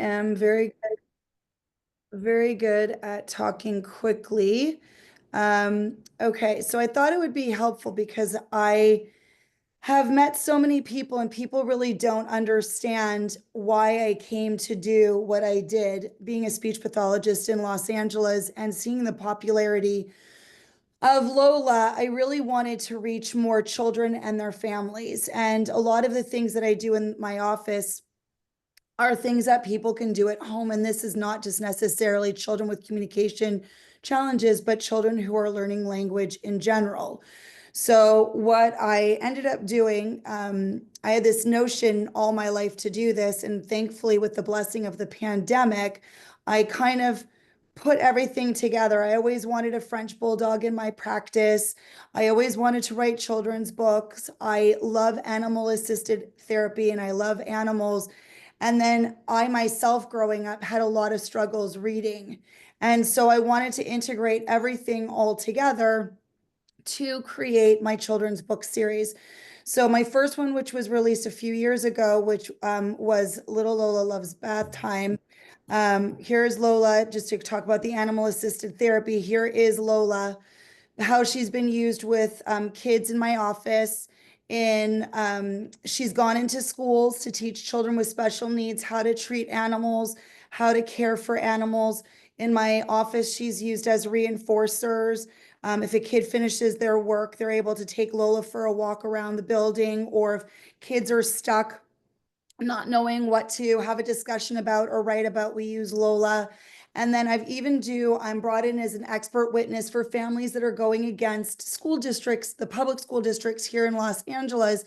am very good at talking quickly. Okay, so I thought it would be helpful because I have met so many people and people really don't understand why I came to do what I did, being a speech pathologist in Los Angeles and seeing the popularity of Lola. I really wanted to reach more children and their families. And a lot of the things that I do in my office are things that people can do at home. And this is not just necessarily children with communication challenges, but children who are learning language in general. So what I ended up doing, I had this notion all my life to do this, and thankfully with the blessing of the pandemic, I kind of put everything together. I always wanted a French bulldog in my practice. I always wanted to write children's books. I love animal assisted therapy and I love animals. And then I myself growing up had a lot of struggles reading. And so I wanted to integrate everything all together to create my children's book series. So my first one, which was released a few years ago, which was Little Lola Loves Bath Time. Here's Lola, just to talk about the animal assisted therapy. Here is Lola, how she's been used with kids in my office. She's gone into schools to teach children with special needs how to treat animals, how to care for animals. In my office, she's used as reinforcers. If a kid finishes their work, they're able to take Lola for a walk around the building, or if kids are stuck not knowing what to have a discussion about or write about, we use Lola. And then I'm brought in as an expert witness for families that are going against school districts, the public school districts here in Los Angeles.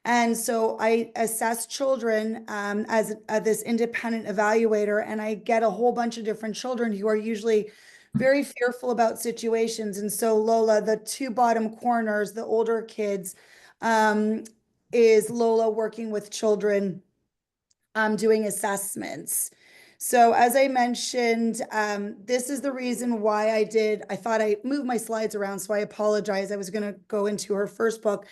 And so I assess children as this independent evaluator, and I get a whole bunch of different children who are usually very fearful about situations. And so Lola, the two bottom corners, the older kids, is Lola working with children doing assessments. So as I mentioned, this is the reason why I thought I moved my slides around, so I apologize. I was going to go into her first book.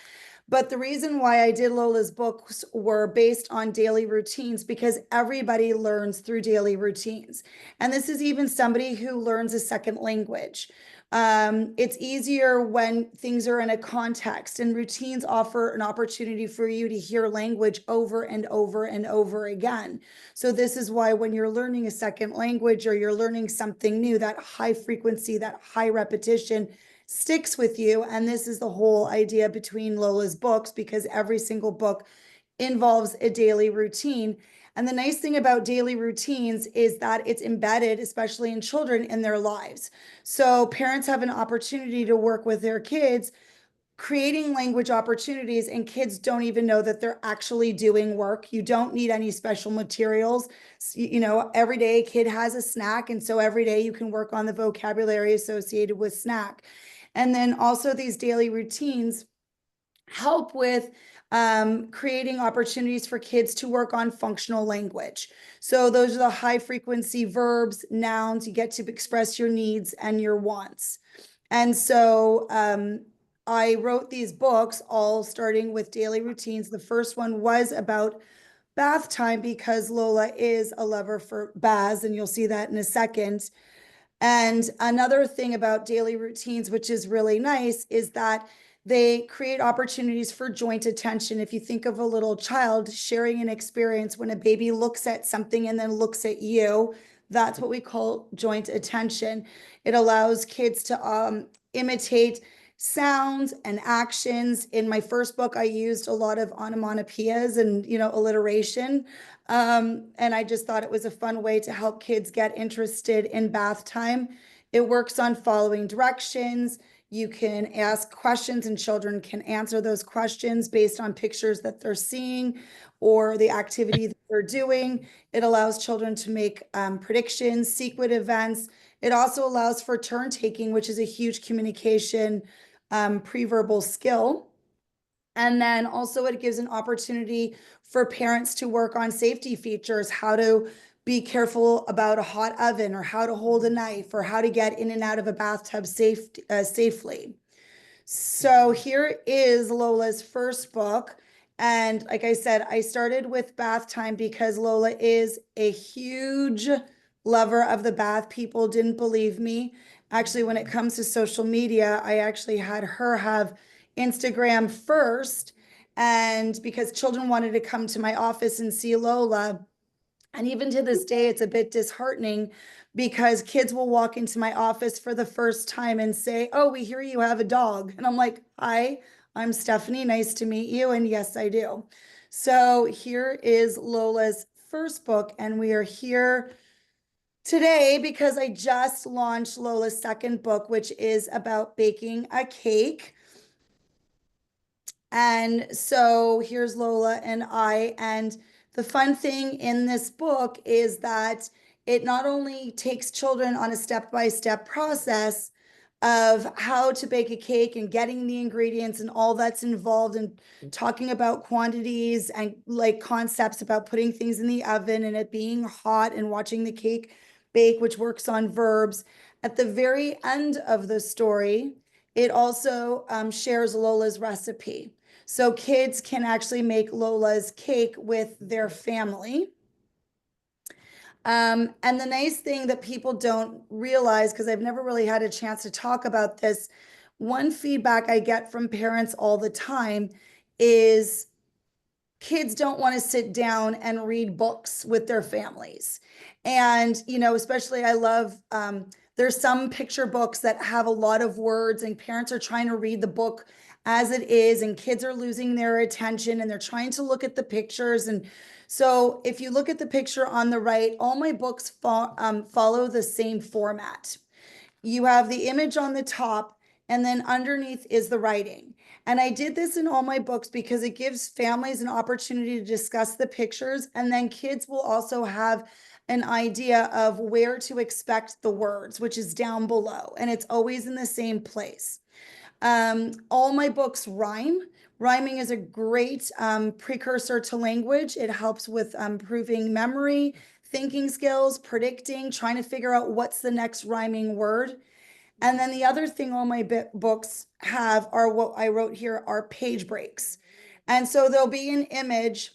But the reason why I did Lola's books were based on daily routines, because everybody learns through daily routines. And this is even somebody who learns a second language. It's easier when things are in a context, and routines offer an opportunity for you to hear language over and over and over again. So this is why when you're learning a second language or you're learning something new, that high frequency, that high repetition sticks with you. And this is the whole idea between Lola's books, because every single book involves a daily routine. And the nice thing about daily routines is that it's embedded, especially in children, in their lives. So parents have an opportunity to work with their kids, creating language opportunities, and kids don't even know that they're actually doing work. You don't need any special materials. Every day a kid has a snack, and so every day you can work on the vocabulary associated with snack. And then also these daily routines help with creating opportunities for kids to work on functional language. So those are the high frequency verbs, nouns. You get to express your needs and your wants. And so I wrote these books all starting with daily routines. The first one was about bath time, because Lola is a lover for baths, and you'll see that in a second. And another thing about daily routines, which is really nice, is that they create opportunities for joint attention. If you think of a little child sharing an experience, when a baby looks at something and then looks at you, that's what we call joint attention. It allows kids to imitate sounds and actions. In my first book, I used a lot of onomatopoeias and, alliteration. And I just thought it was a fun way to help kids get interested in bath time. It works on following directions. You can ask questions and children can answer those questions based on pictures that they're seeing or the activity that they're doing. It allows children to make predictions, sequence events. It also allows for turn taking, which is a huge communication pre-verbal skill. And then also it gives an opportunity for parents to work on safety features, how to be careful about a hot oven, or how to hold a knife, or how to get in and out of a bathtub safely. So here is Lola's first book. And like I said, I started with bath time because Lola is a huge lover of the bath. People didn't believe me. Actually, when it comes to social media, I actually had her have Instagram first. And because children wanted to come to my office and see Lola, and even to this day, it's a bit disheartening because kids will walk into my office for the first time and say, "Oh, we hear you have a dog." And I'm like, "Hi, I'm Stefanie. Nice to meet you." And yes, I do. So here is Lola's first book, and we are here today because I just launched Lola's second book, which is about baking a cake. And so here's Lola and I. And the fun thing in this book is that it not only takes children on a step-by-step process of how to bake a cake and getting the ingredients and all that's involved and talking about quantities and like concepts about putting things in the oven and it being hot and watching the cake bake, which works on verbs. At the very end of the story, it also shares Lola's recipe. So kids can actually make Lola's cake with their family. And the nice thing that people don't realize, because I've never really had a chance to talk about this, one feedback I get from parents all the time is kids don't want to sit down and read books with their families. And, you know, especially I love, there's some picture books that have a lot of words and parents are trying to read the book as it is and kids are losing their attention and they're trying to look at the pictures. And so if you look at the picture on the right, all my books follow the same format. You have the image on the top and then underneath is the writing. And I did this in all my books because it gives families an opportunity to discuss the pictures, and then kids will also have an idea of where to expect the words, which is down below, and it's always in the same place. All my books rhyme. Rhyming is a great precursor to language. It helps with improving memory, thinking skills, predicting, trying to figure out what's the next rhyming word. And then the other thing all my books have are what I wrote here are page breaks. And so there'll be an image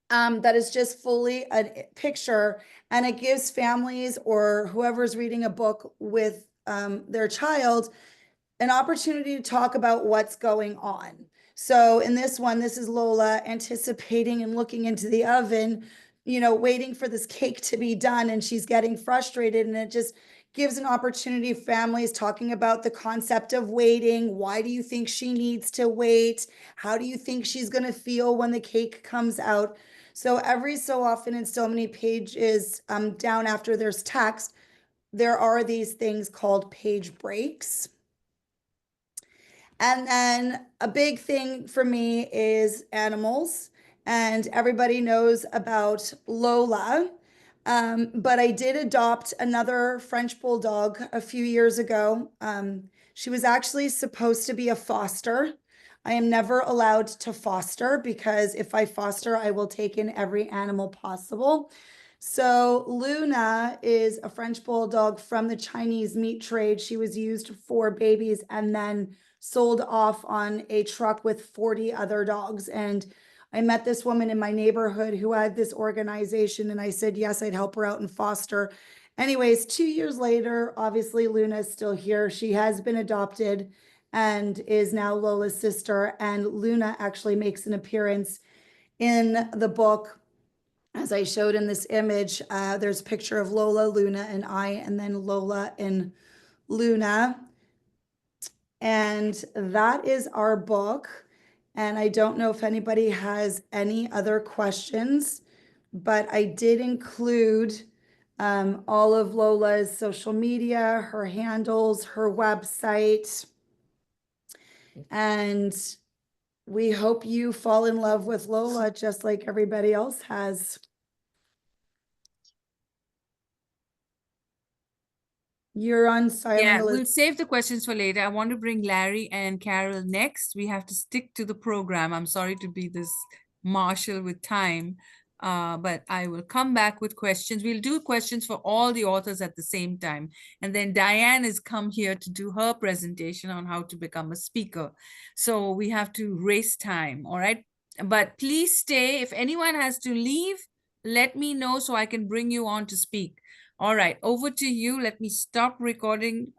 that is just fully a picture, and it gives families or whoever's reading a book with their child an opportunity to talk about what's going on. So in this one, this is Lola anticipating and looking into the oven, you know, waiting for this cake to be done, and she's getting frustrated, and it just gives an opportunity for families talking about the concept of waiting. Why do you think she needs to wait? How do you think she's going to feel when the cake comes out? So every so often in so many pages down after there's text, there are these things called page breaks. And then a big thing for me is animals. And everybody knows about Lola. But I did adopt another French bulldog a few years ago. She was actually supposed to be a foster. I am never allowed to foster because if I foster, I will take in every animal possible. So Luna is a French bulldog from the Chinese meat trade. She was used for babies and then sold off on a truck with 40 other dogs. And I met this woman in my neighborhood who had this organization, and I said, yes, I'd help her out and foster. Anyways, 2 years later, obviously Luna is still here. She has been adopted and is now Lola's sister. And Luna actually makes an appearance in the book. As I showed in this image, there's a picture of Lola, Luna, and I, and then Lola and Luna. And that is our book. And I don't know if anybody has any other questions, but I did include all of Lola's social media, her handles, her website. And we hope you fall in love with Lola just like everybody else has. You're on silent. Yeah, we'll save the questions for later. I want to bring Larry and Carol next. We have to stick to the program. I'm sorry to be this marshal with time, but I will come back with questions. We'll do questions for all the authors at the same time. And then Diane has come here to do her presentation on how to become a speaker. So we have to race time, all right? But please stay. If anyone has to leave, let me know so I can bring you on to speak. All right, over to you. Let me stop recording